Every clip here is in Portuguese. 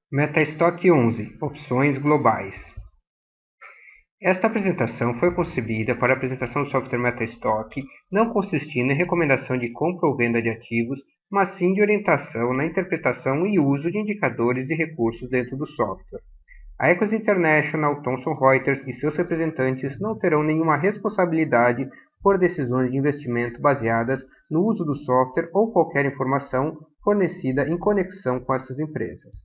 MetaStock 11 Opções globais. Esta apresentação foi concebida para a apresentação do software MetaStock, não consistindo em recomendação de compra ou venda de ativos, mas sim de orientação na interpretação e uso de indicadores e recursos dentro do software. A Ecos International, Thomson Reuters e seus representantes não terão nenhuma responsabilidade por decisões de investimento baseadas no uso do software ou qualquer informação fornecida em conexão com essas empresas.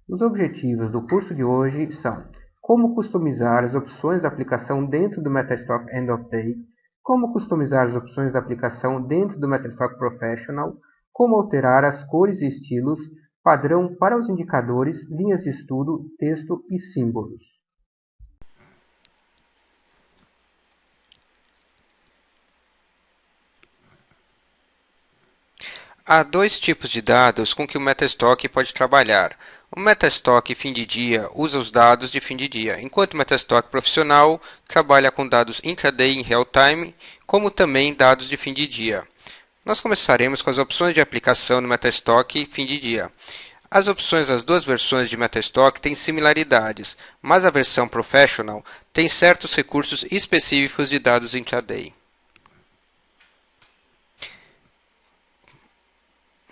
Os objetivos do curso de hoje são: como customizar as opções da aplicação dentro do MetaStock End of Day, como customizar as opções da aplicação dentro do MetaStock Professional, como alterar as cores e estilos, padrão para os indicadores, linhas de estudo, texto e símbolos. Há dois tipos de dados com que o MetaStock pode trabalhar. O MetaStock fim de dia usa os dados de fim de dia, enquanto o MetaStock profissional trabalha com dados intraday em real time, como também dados de fim de dia. Nós começaremos com as opções de aplicação no MetaStock fim de dia. As opções das duas versões de MetaStock têm similaridades, mas a versão Professional tem certos recursos específicos de dados intraday.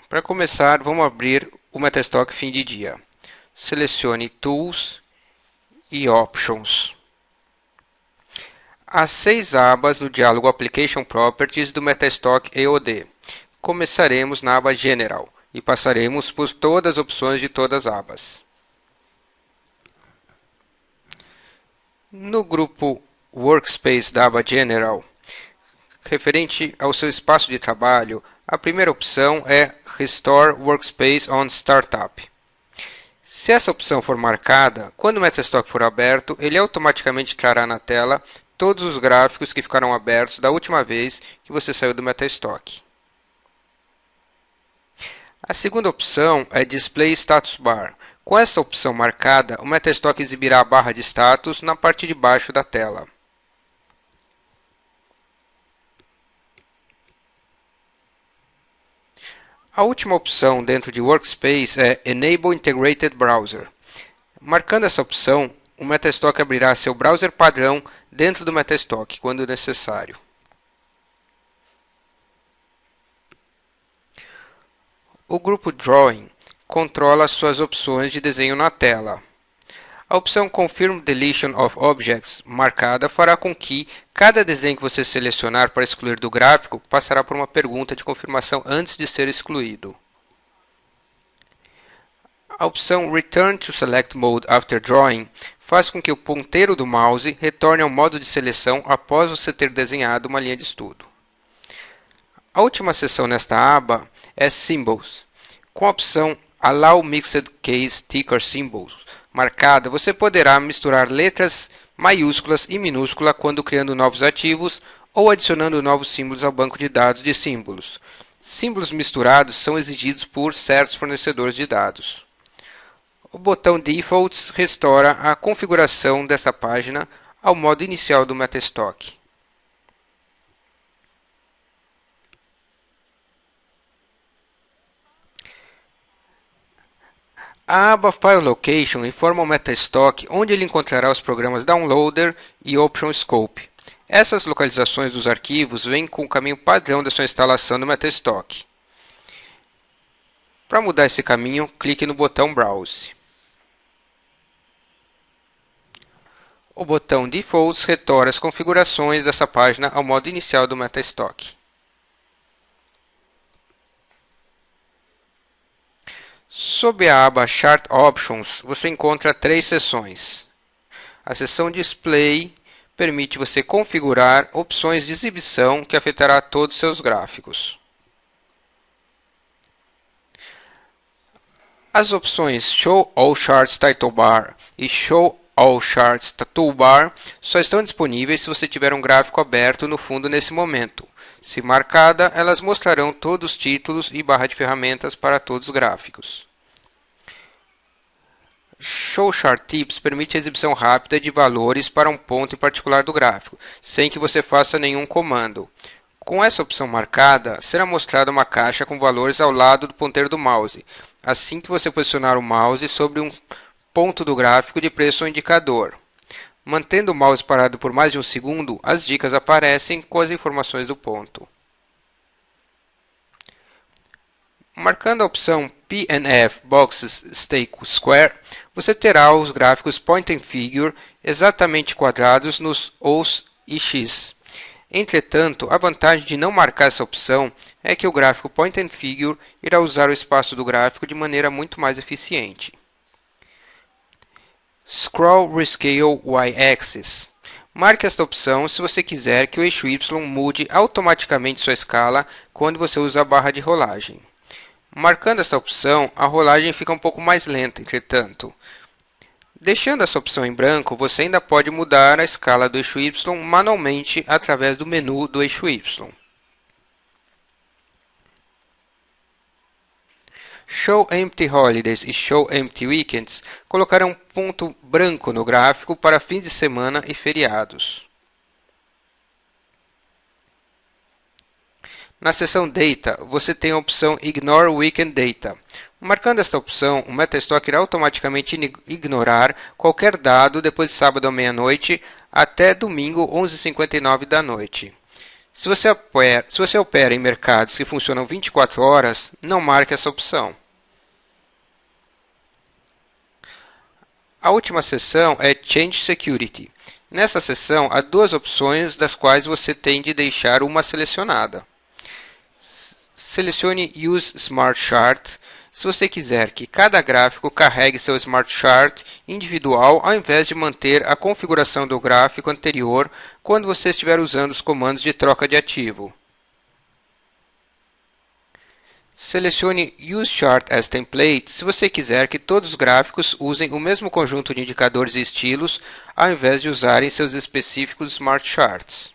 Para começar, vamos abrir o MetaStock fim de dia. Selecione Tools e Options. Há 6 abas no diálogo Application Properties do MetaStock EOD. Começaremos na aba General e passaremos por todas as opções de todas as abas. No grupo Workspace da aba General, referente ao seu espaço de trabalho, a primeira opção é Restore Workspace on Startup. Se essa opção for marcada, quando o MetaStock for aberto, ele automaticamente trará na tela todos os gráficos que ficaram abertos da última vez que você saiu do MetaStock. A segunda opção é Display Status Bar. Com essa opção marcada, o MetaStock exibirá a barra de status na parte de baixo da tela. A última opção dentro de Workspace é Enable Integrated Browser. Marcando essa opção, o MetaStock abrirá seu browser padrão dentro do MetaStock, quando necessário. O grupo Drawing controla suas opções de desenho na tela. A opção Confirm Deletion of Objects marcada fará com que cada desenho que você selecionar para excluir do gráfico passará por uma pergunta de confirmação antes de ser excluído. A opção Return to Select Mode After Drawing faz com que o ponteiro do mouse retorne ao modo de seleção após você ter desenhado uma linha de estudo. A última seção nesta aba é Symbols. Com a opção Allow Mixed Case Ticker Symbols marcada, você poderá misturar letras maiúsculas e minúsculas quando criando novos ativos ou adicionando novos símbolos ao banco de dados de símbolos. Símbolos misturados são exigidos por certos fornecedores de dados. O botão Defaults restaura a configuração desta página ao modo inicial do MetaStock. A aba File Location informa o MetaStock onde ele encontrará os programas Downloader e Option Scope. Essas localizações dos arquivos vêm com o caminho padrão da sua instalação no MetaStock. Para mudar esse caminho, clique no botão Browse. O botão Defaults retorna as configurações dessa página ao modo inicial do MetaStock. Sob a aba Chart Options, você encontra 3 seções. A seção Display permite você configurar opções de exibição que afetará todos os seus gráficos. As opções Show All Charts Title Bar e Show All Charts Toolbar só estão disponíveis se você tiver um gráfico aberto no fundo nesse momento. Se marcada, elas mostrarão todos os títulos e barra de ferramentas para todos os gráficos. Show Chart Tips permite a exibição rápida de valores para um ponto em particular do gráfico, sem que você faça nenhum comando. Com essa opção marcada, será mostrada uma caixa com valores ao lado do ponteiro do mouse. assim que você posicionar o mouse sobre um ponto do gráfico de preço ou indicador. Mantendo o mouse parado por mais de um segundo, as dicas aparecem com as informações do ponto. Marcando a opção P&F Boxes Stay Square, você terá os gráficos Point and Figure exatamente quadrados nos Os e X. Entretanto, a vantagem de não marcar essa opção é que o gráfico Point and Figure irá usar o espaço do gráfico de maneira muito mais eficiente. Scroll Rescale Y-Axis. Marque esta opção se você quiser que o eixo Y mude automaticamente sua escala quando você usa a barra de rolagem. Marcando esta opção, a rolagem fica um pouco mais lenta, entretanto. Deixando essa opção em branco, você ainda pode mudar a escala do eixo Y manualmente através do menu do eixo Y. Show Empty Holidays e Show Empty Weekends colocarão um ponto branco no gráfico para fins de semana e feriados. Na seção Data, você tem a opção Ignore Weekend Data. Marcando esta opção, o MetaStock irá automaticamente ignorar qualquer dado depois de sábado à meia-noite até domingo 11h59 da noite. Se você opera em mercados que funcionam 24 horas, não marque essa opção. A última seção é Change Security. Nessa seção, há duas opções das quais você tem de deixar uma selecionada. Selecione Use Smart Chart se você quiser que cada gráfico carregue seu Smart Chart individual ao invés de manter a configuração do gráfico anterior quando você estiver usando os comandos de troca de ativo. Selecione Use Chart as Template se você quiser que todos os gráficos usem o mesmo conjunto de indicadores e estilos ao invés de usarem seus específicos Smart Charts.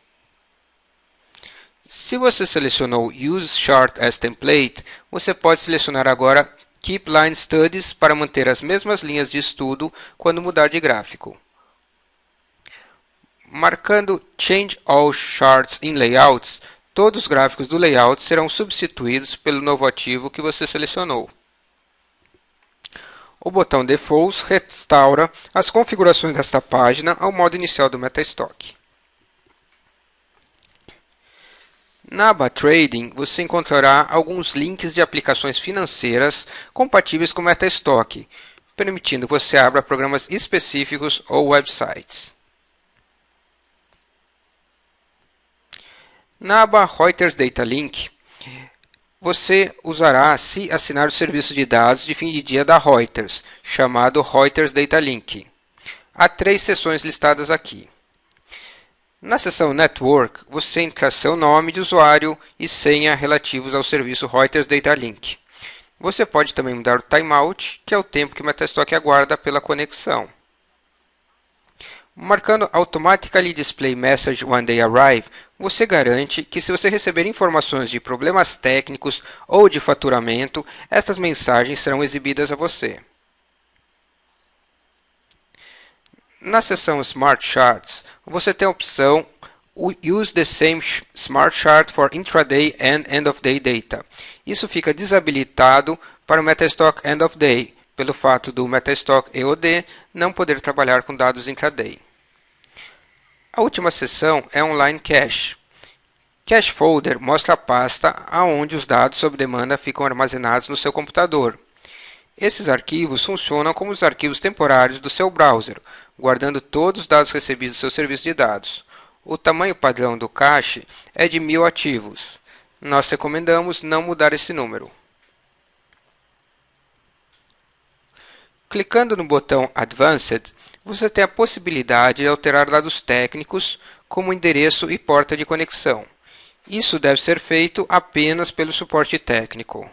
Se você selecionou Use Chart as Template, você pode selecionar agora Keep Line Studies para manter as mesmas linhas de estudo quando mudar de gráfico. Marcando Change All Charts in Layouts, todos os gráficos do layout serão substituídos pelo novo ativo que você selecionou. O botão Defaults restaura as configurações desta página ao modo inicial do MetaStock. Na aba Trading, você encontrará alguns links de aplicações financeiras compatíveis com o MetaStock, permitindo que você abra programas específicos ou websites. Na aba Reuters Data Link, você usará se assinar o serviço de dados de fim de dia da Reuters, chamado Reuters Data Link. Há 3 seções listadas aqui. Na seção Network, você entra seu nome de usuário e senha relativos ao serviço Reuters Data Link. Você pode também mudar o timeout, que é o tempo que o MetaStock aguarda pela conexão. Marcando Automatically Display Message When They Arrive, você garante que se você receber informações de problemas técnicos ou de faturamento, estas mensagens serão exibidas a você. Na seção Smart Charts, você tem a opção Use the same Smart Chart for Intraday and End of Day Data. Isso fica desabilitado para o MetaStock End of Day, pelo fato do MetaStock EOD não poder trabalhar com dados intraday. A última seção é Online Cache. Cache Folder mostra a pasta onde os dados sob demanda ficam armazenados no seu computador. Esses arquivos funcionam como os arquivos temporários do seu browser, guardando todos os dados recebidos do seu serviço de dados. O tamanho padrão do cache é de 1000 ativos. Nós recomendamos não mudar esse número. Clicando no botão Advanced, você tem a possibilidade de alterar dados técnicos, como endereço e porta de conexão. Isso deve ser feito apenas pelo suporte técnico.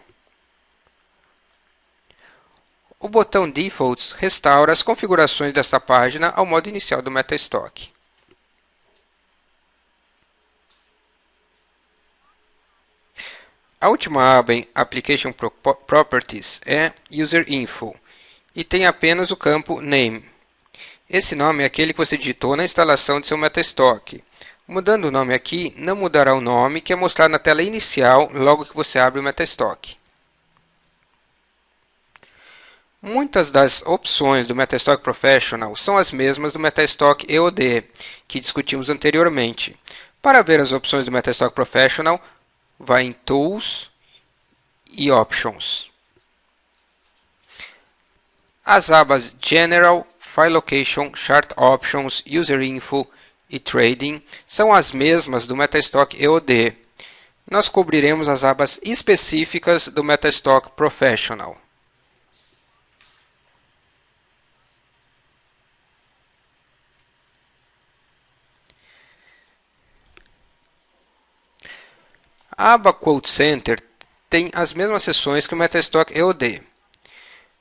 O botão Defaults restaura as configurações desta página ao modo inicial do MetaStock. A última aba em Application Properties é User Info e tem apenas o campo Name. Esse nome é aquele que você digitou na instalação de seu MetaStock. Mudando o nome aqui, não mudará o nome que é mostrado na tela inicial logo que você abre o MetaStock. Muitas das opções do Metastock Professional são as mesmas do Metastock EOD, que discutimos anteriormente. Para ver as opções do Metastock Professional, vá em Tools e Options. As abas General, File Location, Chart Options, User Info e Trading são as mesmas do Metastock EOD. Nós cobriremos as abas específicas do Metastock Professional. A aba Quote Center tem as mesmas seções que o Metastock EOD,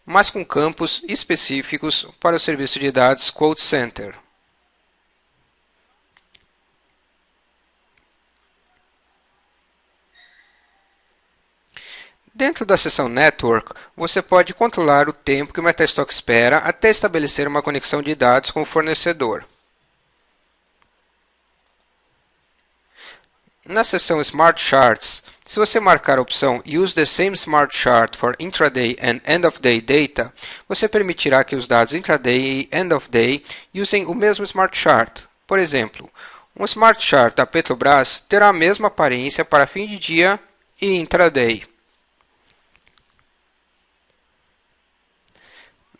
mas com campos específicos para o serviço de dados Quote Center. Dentro da seção Network, você pode controlar o tempo que o Metastock espera até estabelecer uma conexão de dados com o fornecedor. Na seção Smart Charts, se você marcar a opção Use the same Smart Chart for Intraday and End-of-Day Data, você permitirá que os dados Intraday e End-of-Day usem o mesmo Smart Chart. Por exemplo, um Smart Chart da Petrobras terá a mesma aparência para fim de dia e Intraday.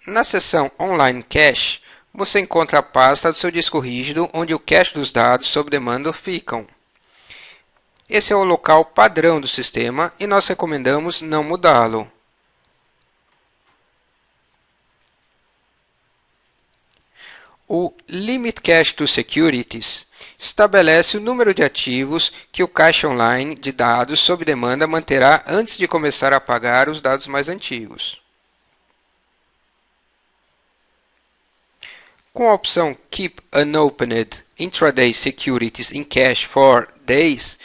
Na seção Online Cache, você encontra a pasta do seu disco rígido onde o cache dos dados sob demanda ficam. Esse é o local padrão do sistema e nós recomendamos não mudá-lo. O Limit Cache to Securities estabelece o número de ativos que o cache online de dados sob demanda manterá antes de começar a apagar os dados mais antigos. Com a opção Keep Unopened Intraday Securities in Cache for Days,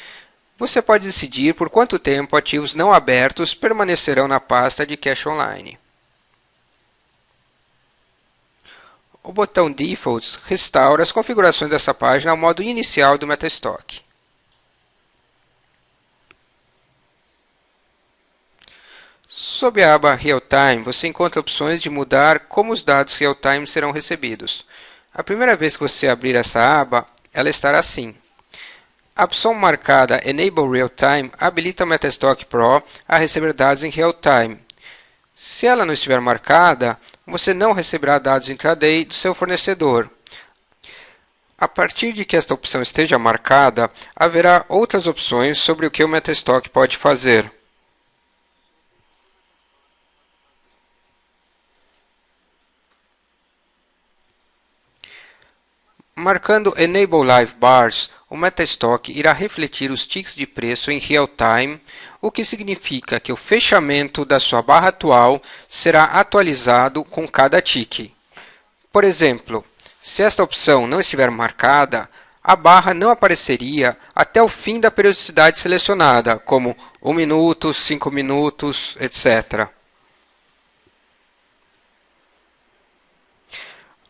você pode decidir por quanto tempo ativos não abertos permanecerão na pasta de cache online. O botão Defaults restaura as configurações dessa página ao modo inicial do Metastock. Sob a aba Real-Time, você encontra opções de mudar como os dados real-time serão recebidos. A primeira vez que você abrir essa aba, ela estará assim. A opção marcada Enable Real-Time habilita o Metastock Pro a receber dados em real-time. Se ela não estiver marcada, você não receberá dados intraday do seu fornecedor. A partir de que esta opção esteja marcada, haverá outras opções sobre o que o Metastock pode fazer. Marcando Enable Live Bars, o Metastock irá refletir os ticks de preço em real-time, o que significa que o fechamento da sua barra atual será atualizado com cada tick. Por exemplo, se esta opção não estiver marcada, a barra não apareceria até o fim da periodicidade selecionada, como 1 minuto, 5 minutos, etc.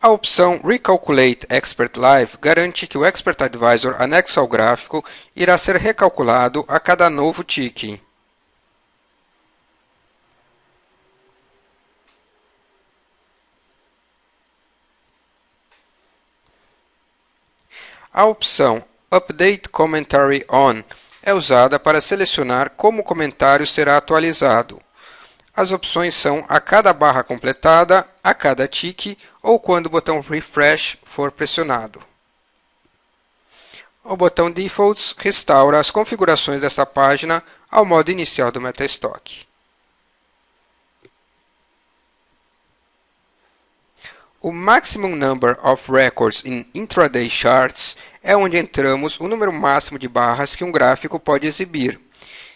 A opção Recalculate Expert Live garante que o Expert Advisor anexo ao gráfico irá ser recalculado a cada novo tick. A opção Update Commentary On é usada para selecionar como o comentário será atualizado. As opções são a cada barra completada, a cada tick ou quando o botão Refresh for pressionado. O botão Defaults restaura as configurações desta página ao modo inicial do Metastock. O Maximum Number of Records in Intraday Charts é onde entramos o número máximo de barras que um gráfico pode exibir.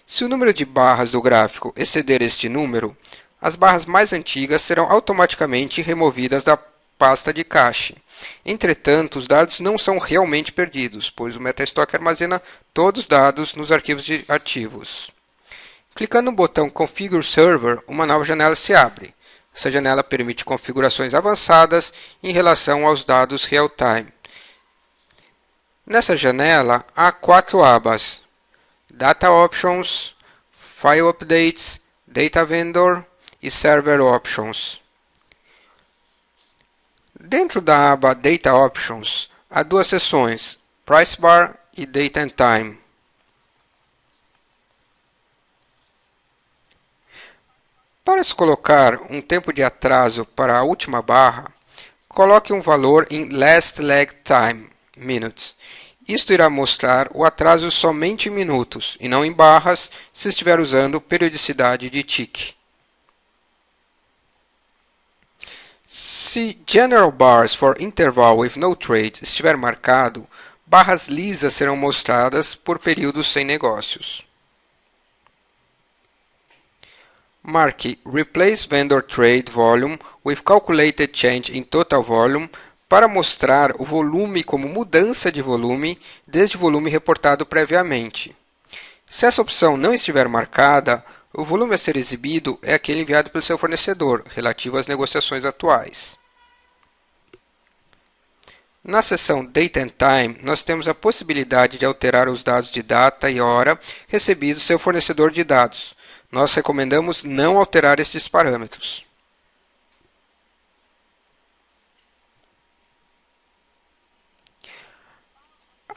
Se o número de barras do gráfico exceder este número, as barras mais antigas serão automaticamente removidas da pasta de cache. Entretanto, os dados não são realmente perdidos, pois o Metastock armazena todos os dados nos arquivos de ativos. Clicando no botão Configure Server, uma nova janela se abre. Essa janela permite configurações avançadas em relação aos dados real-time. Nessa janela, há 4 abas: Data Options, File Updates, Data Vendor e Server Options. Dentro da aba Data Options, há duas seções, Price Bar e Date and Time. Para se colocar um tempo de atraso para a última barra, coloque um valor em Last Lag Time, minutes. Isto irá mostrar o atraso somente em minutos, e não em barras, se estiver usando periodicidade de tick. Se General Bars for Interval with No Trade estiver marcado, barras lisas serão mostradas por períodos sem negócios. Marque Replace Vendor Trade Volume with Calculated Change in Total Volume para mostrar o volume como mudança de volume desde o volume reportado previamente. Se essa opção não estiver marcada, o volume a ser exibido é aquele enviado pelo seu fornecedor, relativo às negociações atuais. Na seção Date and Time, nós temos a possibilidade de alterar os dados de data e hora recebidos do seu fornecedor de dados. Nós recomendamos não alterar estes parâmetros.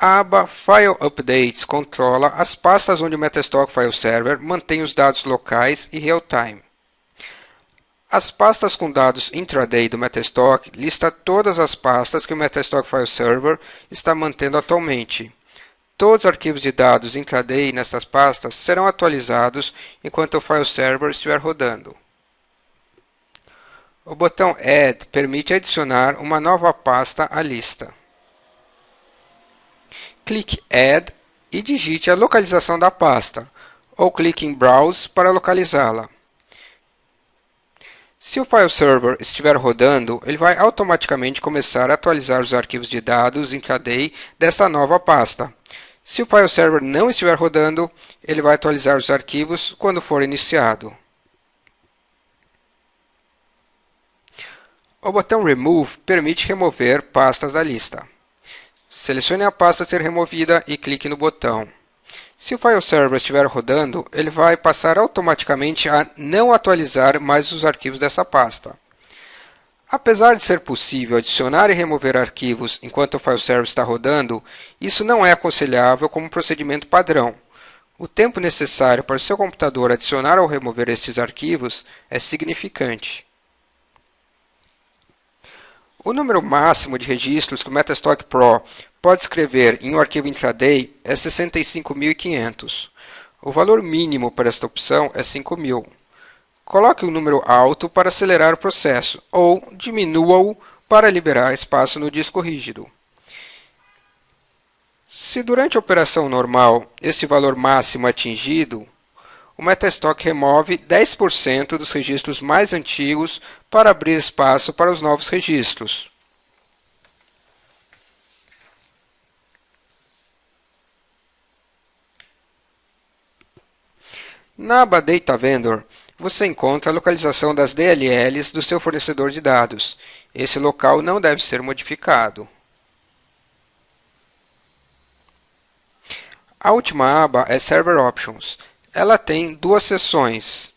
A aba File Updates controla as pastas onde o Metastock File Server mantém os dados locais e real-time. As pastas com dados intraday do Metastock lista todas as pastas que o Metastock File Server está mantendo atualmente. Todos os arquivos de dados intraday nestas pastas serão atualizados enquanto o File Server estiver rodando. O botão Add permite adicionar uma nova pasta à lista. Clique Add e digite a localização da pasta, ou clique em Browse para localizá-la. Se o File Server estiver rodando, ele vai automaticamente começar a atualizar os arquivos de dados intraday desta nova pasta. Se o File Server não estiver rodando, ele vai atualizar os arquivos quando for iniciado. O botão Remove permite remover pastas da lista. Selecione a pasta a ser removida e clique no botão. Se o File Server estiver rodando, ele vai passar automaticamente a não atualizar mais os arquivos dessa pasta. Apesar de ser possível adicionar e remover arquivos enquanto o File Server está rodando, isso não é aconselhável como procedimento padrão. O tempo necessário para o seu computador adicionar ou remover estes arquivos é significante. O número máximo de registros que o Metastock Pro pode escrever em um arquivo intraday é 65.500. O valor mínimo para esta opção é 5.000. Coloque um número alto para acelerar o processo, ou diminua-o para liberar espaço no disco rígido. Se durante a operação normal esse valor máximo é atingido, o Metastock remove 10% dos registros mais antigos para abrir espaço para os novos registros. Na aba Data Vendor, você encontra a localização das DLLs do seu fornecedor de dados. Esse local não deve ser modificado. A última aba é Server Options. Ela tem duas seções,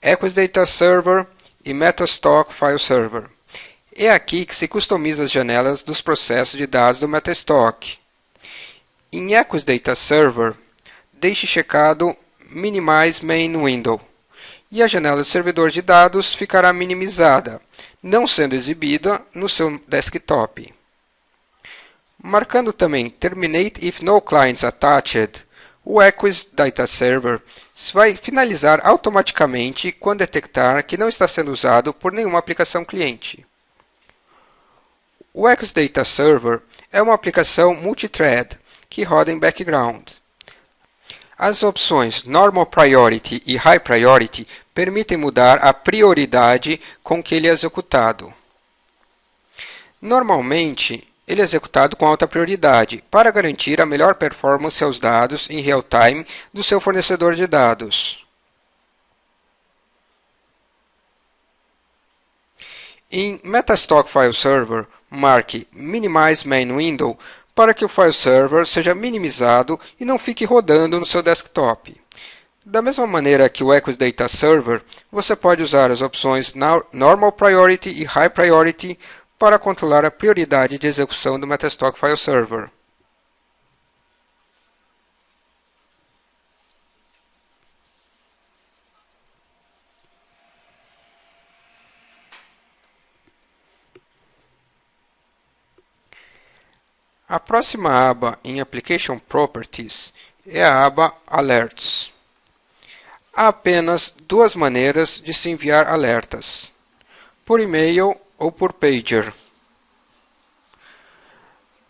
Equus Data Server e Metastock File Server. É aqui que se customiza as janelas dos processos de dados do Metastock. Em Equus Data Server, deixe checado Minimize Main Window e a janela do servidor de dados ficará minimizada, não sendo exibida no seu desktop. Marcando também Terminate if no clients attached, o Equus Data Server vai finalizar automaticamente quando detectar que não está sendo usado por nenhuma aplicação cliente. O Equus Data Server é uma aplicação multithread que roda em background. As opções Normal Priority e High Priority permitem mudar a prioridade com que ele é executado. Normalmente, ele é executado com alta prioridade, para garantir a melhor performance aos dados em real-time do seu fornecedor de dados. Em Metastock File Server, marque Minimize Main Window para que o File Server seja minimizado e não fique rodando no seu desktop. Da mesma maneira que o Equus Data Server, você pode usar as opções Normal Priority e High Priority para controlar a prioridade de execução do Metastock File Server. A próxima aba em Application Properties é a aba Alerts. Há apenas duas maneiras de se enviar alertas: por e-mail ou por pager.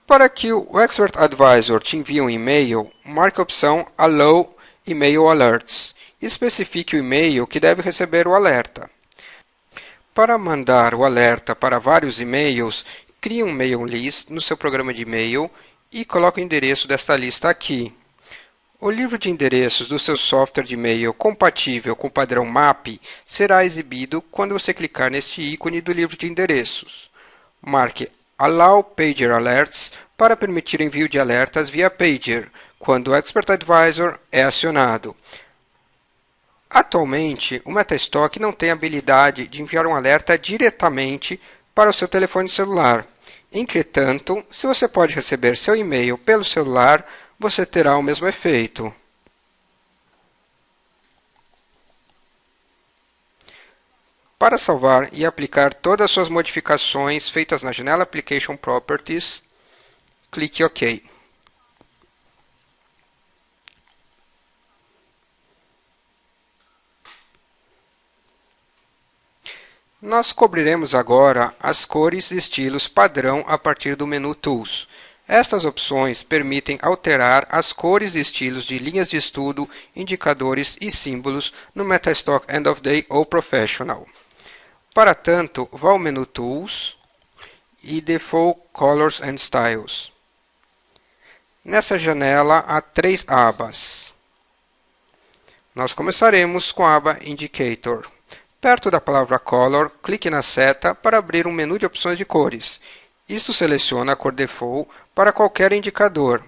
Para que o Expert Advisor te envie um e-mail, marque a opção Allow Email Alerts e especifique o e-mail que deve receber o alerta. Para mandar o alerta para vários e-mails, crie um mailing list no seu programa de e-mail e coloque o endereço desta lista aqui. O livro de endereços do seu software de e-mail compatível com o padrão MAP será exibido quando você clicar neste ícone do livro de endereços. Marque Allow Pager Alerts para permitir o envio de alertas via pager, quando o Expert Advisor é acionado. Atualmente, o Metastock não tem a habilidade de enviar um alerta diretamente para o seu telefone celular. Entretanto, se você pode receber seu e-mail pelo celular, você terá o mesmo efeito. Para salvar e aplicar todas as suas modificações feitas na janela Application Properties, clique OK. Nós cobriremos agora as cores e estilos padrão a partir do menu Tools. Estas opções permitem alterar as cores e estilos de linhas de estudo, indicadores e símbolos no Metastock End of Day ou Professional. Para tanto, vá ao menu Tools e Default Colors and Styles. Nessa janela há três abas. Nós começaremos com a aba Indicator. Perto da palavra Color, clique na seta para abrir um menu de opções de cores. Isto seleciona a cor default para qualquer indicador.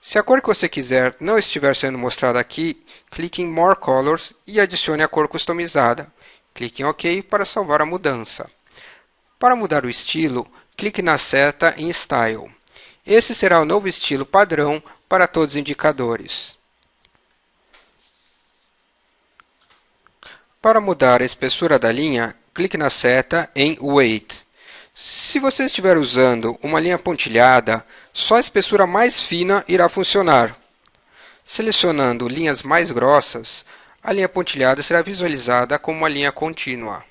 Se a cor que você quiser não estiver sendo mostrada aqui, clique em More Colors e adicione a cor customizada. Clique em OK para salvar a mudança. Para mudar o estilo, clique na seta em Style. Esse será o novo estilo padrão para todos os indicadores. Para mudar a espessura da linha, clique na seta em Weight. Se você estiver usando uma linha pontilhada, só a espessura mais fina irá funcionar. Selecionando linhas mais grossas, a linha pontilhada será visualizada como uma linha contínua.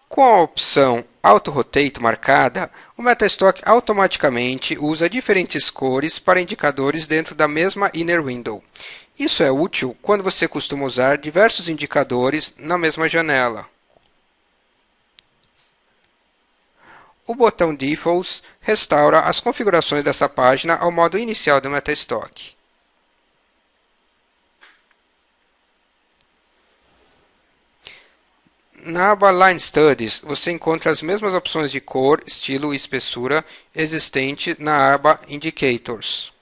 Com a opção Auto Rotate marcada, o Metastock automaticamente usa diferentes cores para indicadores dentro da mesma Inner Window. Isso é útil quando você costuma usar diversos indicadores na mesma janela. O botão Defaults restaura as configurações dessa página ao modo inicial do Metastock. Na aba Line Studies, você encontra as mesmas opções de cor, estilo e espessura existentes na aba Indicators.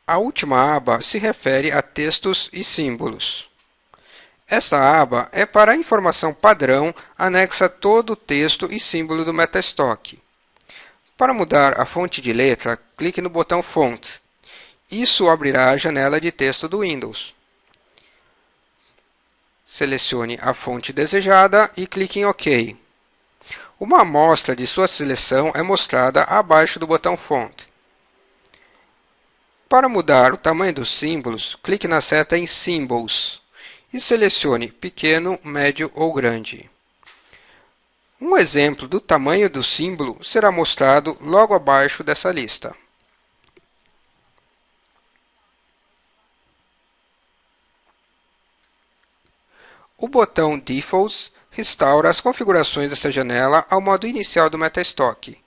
A última aba se refere a textos e símbolos. Esta aba é para a informação padrão anexa a todo o texto e símbolo do Metastock. Para mudar a fonte de letra, clique no botão Font. Isso abrirá a janela de texto do Windows. Selecione a fonte desejada e clique em OK. Uma amostra de sua seleção é mostrada abaixo do botão Font. Para mudar o tamanho dos símbolos, clique na seta em Symbols e selecione pequeno, médio ou grande. Um exemplo do tamanho do símbolo será mostrado logo abaixo dessa lista. O botão Defaults restaura as configurações desta janela ao modo inicial do Metastock.